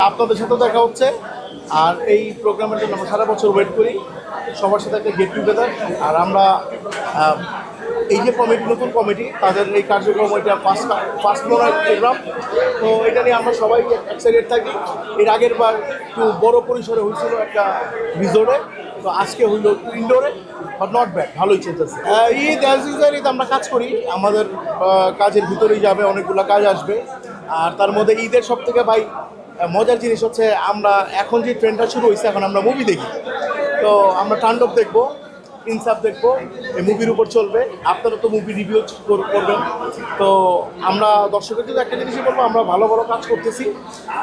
আপনাদের সাথে দেখা হচ্ছে। আর এই প্রোগ্রামের জন্য আমরা সারা বছর ওয়েট করি, সবার সাথে একটা গেট টুগেদার। আর আমরা এই যে কমিটি, নতুন কমিটি, তাদের এই কার্যক্রম, এটা ফার্স্ট প্রোগ্রাম। তো এটা নিয়ে আমরা সবাই এক্সাইটেড থাকি। এর আগের বার একটু বড় পরিসরে হয়েছিল একটা রিসোর্টে, তো আজকে হইল ইনডোরে, বাট নট ব্যাড, ভালোই চলতেছে। ঈদ অ্যাজ ইউজুয়াল ঈদ আমরা কাজ করি, আমাদের কাজের ভিতরেই যাবে, অনেকগুলো কাজ আসবে। আর তার মধ্যে ঈদের সব থেকে ভাই মজার জিনিস হচ্ছে, আমরা এখন যে ট্রেন্ডটা শুরু হয়েছে, এখন আমরা মুভি দেখি। তো আমরা তাণ্ডব দেখবো, ইনসাফ দেখবো, এই মুভির উপর চলবে। আপনারা তো মুভি রিভিউ করবেন। তো আমরা দর্শকের জন্য একটা জিনিসই বলবো, আমরা ভালো ভালো কাজ করতেছি,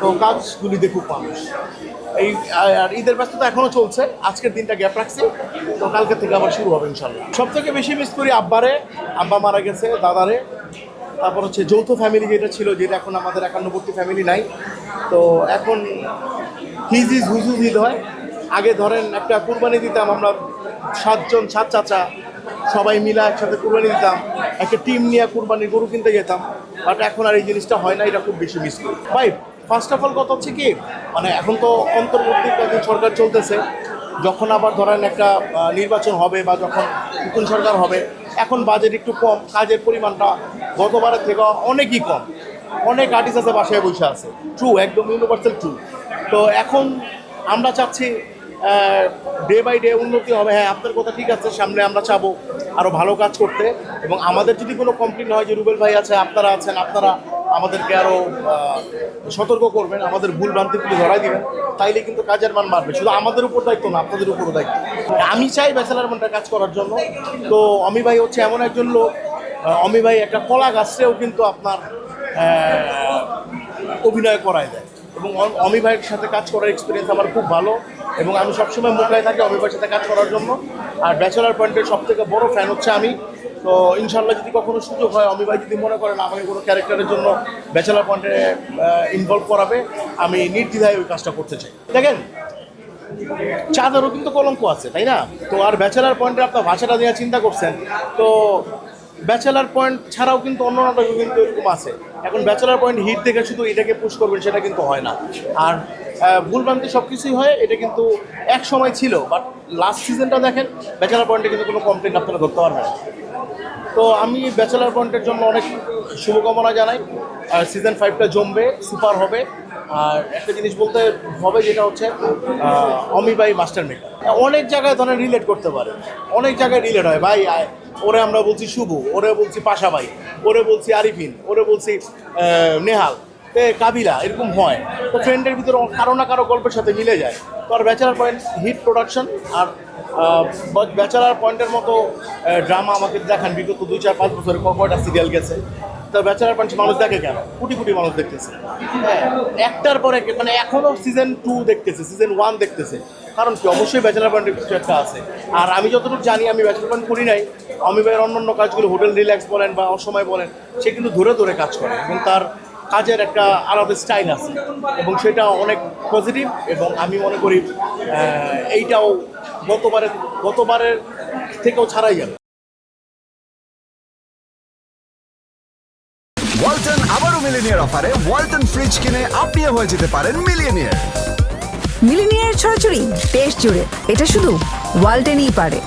তো কাজগুলি দেখুক মানুষ। এই আর ঈদের ব্যস্ততা এখনও চলছে, আজকের দিনটা গ্যাপ রাখছি, তো কালকে থেকে আবার শুরু হবে ইনশাল্লাহ। সব থেকে বেশি মিস করি আব্বারে, আব্বা মারা গেছে, দাদারে। তারপর হচ্ছে যৌথ ফ্যামিলি যেটা ছিল, যেটা এখন আমাদের 91টি ফ্যামিলি নাই। তো এখন হিজ হুজুজ ঈদ হয়। আগে ধরেন একটা কুরবানি দিতাম আমরা 7 চাচা সবাই মিলে একসাথে কুরবানি দিতাম, একটা টিম নিয়ে কুরবানির গরু কিনতে যেতাম। বাট এখন আর এই জিনিসটা হয় না, এটা খুব বেশি মিস করি ভাই। ফার্স্ট অফ অল কথা হচ্ছে কি, মানে এখন তো অন্তর্বর্তীকালীন সরকার চলতেছে, যখন আবার ধরেন একটা নির্বাচন হবে বা যখন নতুন সরকার হবে, এখন বাজেট একটু কম, কাজের পরিমাণটা গতবারের থেকে অনেকই কম। অনেক আর্টিস্ট আছে বাসায় বসে আছে, ট্রু, একদম ইউনিভার্সাল ট্রু। তো এখন আমরা চাচ্ছি ডে বাই ডে উন্নতি হবে। হ্যাঁ, আপনার কথা ঠিক আছে, সামনে আমরা চাবো আরও ভালো কাজ করতে। এবং আমাদের যদি কোনো কমপ্লেন হয় যে রুবেল ভাই আছে, আপনারা আছেন, আপনারা আমাদেরকে আরও সতর্ক করবেন, আমাদের ভুল ভ্রান্তিগুলি ধরাই দিবেন, তাইলে কিন্তু কাজের মান বাড়বে। শুধু আমাদের উপর দায়িত্ব না, আপনাদের উপরও দায়িত্ব। আমি চাই ব্যাচেলার মানটা কাজ করার জন্য। তো অমি ভাই হচ্ছে এমন একজন লোক, অমি ভাই একটা কলা গাছরেও কিন্তু আপনার অভিনয় করায় দেয়। এবং অমি ভাইয়ের সাথে কাজ করার এক্সপিরিয়েন্স আমার খুব ভালো, এবং আমি সবসময় মোকায় থাকি অমি ভাইয়ের সাথে কাজ করার জন্য। আর ব্যাচেলার পয়েন্টের সব থেকে বড় ফ্যান হচ্ছে আমি। তো ইনশাল্লাহ যদি কখনো সুযোগ হয়, অমি ভাই যদি মনে করেন আমাকে কোনো ক্যারেক্টারের জন্য ব্যাচেলার পয়েন্টে ইনভলভ করাবে, আমি নির্দ্বিধায় ওই কাজটা করতে চাই। দেখেন, চাঁদেরও কিন্তু কলঙ্ক আছে, তাই না? তো আর ব্যাচেলার পয়েন্টে আপনার ভাষাটা দেওয়া চিন্তা করছেন, তো ব্যাচেলার পয়েন্ট ছাড়াও কিন্তু অন্য নাটকও কিন্তু এরকম আছে। এখন ব্যাচেলার পয়েন্ট হিট দেখে শুধু এটাকে পুশ করবেন, সেটা কিন্তু হয় না। আর ভুলভ্রান্তি সব কিছুই হয়, এটা কিন্তু এক সময় ছিল, বাট লাস্ট সিজনটা দেখেন, ব্যাচেলার পয়েন্টে কিন্তু কোনো কমপ্লেন আপনারা ধরতে পারবেন না। তো আমি ব্যাচেলার পয়েন্টের জন্য অনেক শুভকামনা জানাই। আর সিজন 5টা জমবে, সুপার হবে। আর একটা জিনিস বলতে হবে, যেটা হচ্ছে অমি ভাই মাস্টার মেকার। অনেক জায়গায় ধরেন রিলেট করতে পারে, অনেক জায়গায় রিলেট হয় ভাই। ওরে আমরা বলছি শুভ, ওরে বলছি পাশা ভাই, ওরে বলছি আরিফিন, ওরে বলছি নেহাল, কাবিলা, এরকম হয়। তো ফ্রেন্ডের ভিতরে কারো না কারো গল্পের সাথে মিলে যায়। তো আর ব্যাচেলার পয়েন্ট হিট প্রোডাকশন। আর ব্যাচেলার পয়েন্টের মতো ড্রামা আমাকে দেখান বিগত 2-4-5 বছরে কয়টা সিরিয়াল গেছে। তো ব্যাচেলার পয়েন্ট মানুষ দেখে কেন? কোটি কোটি মানুষ দেখতেছে, হ্যাঁ, একটার পরে মানে এখনও সিজন 2 দেখতেছে, সিজন 1 দেখতেছে। কারণ কি, অবশ্যই ব্যাচেলার পয়েন্টের কিছু একটা আছে। আর আমি যতটুকু জানি, আমি ব্যাচেলার পয়েন্ট করি নাই, অমি ভাইয়ের অন্যান্য কাজগুলো, হোটেল রিল্যাক্স বলেন বা অসময় বলেন, সে কিন্তু ধরে ধরে কাজ করে, এবং তার কাজের একটা আলাদা স্টাইল আছে, এবং সেটা অনেক পজিটিভ। এবং আমি মনে করি এইটাও গতবারের থেকেও ছাড়াই যাবে। ওয়ালটন আবারও মিলিনিয়ার অফারে ওয়ালটন ফ্রিজ কিনে আপনিও হয়ে যেতে পারেন মিলিয়নিয়ার। মিলিনিয়ার ছড়াছড়ি দেশ জুড়ে, এটা শুধু ওয়ালটেনই পারে।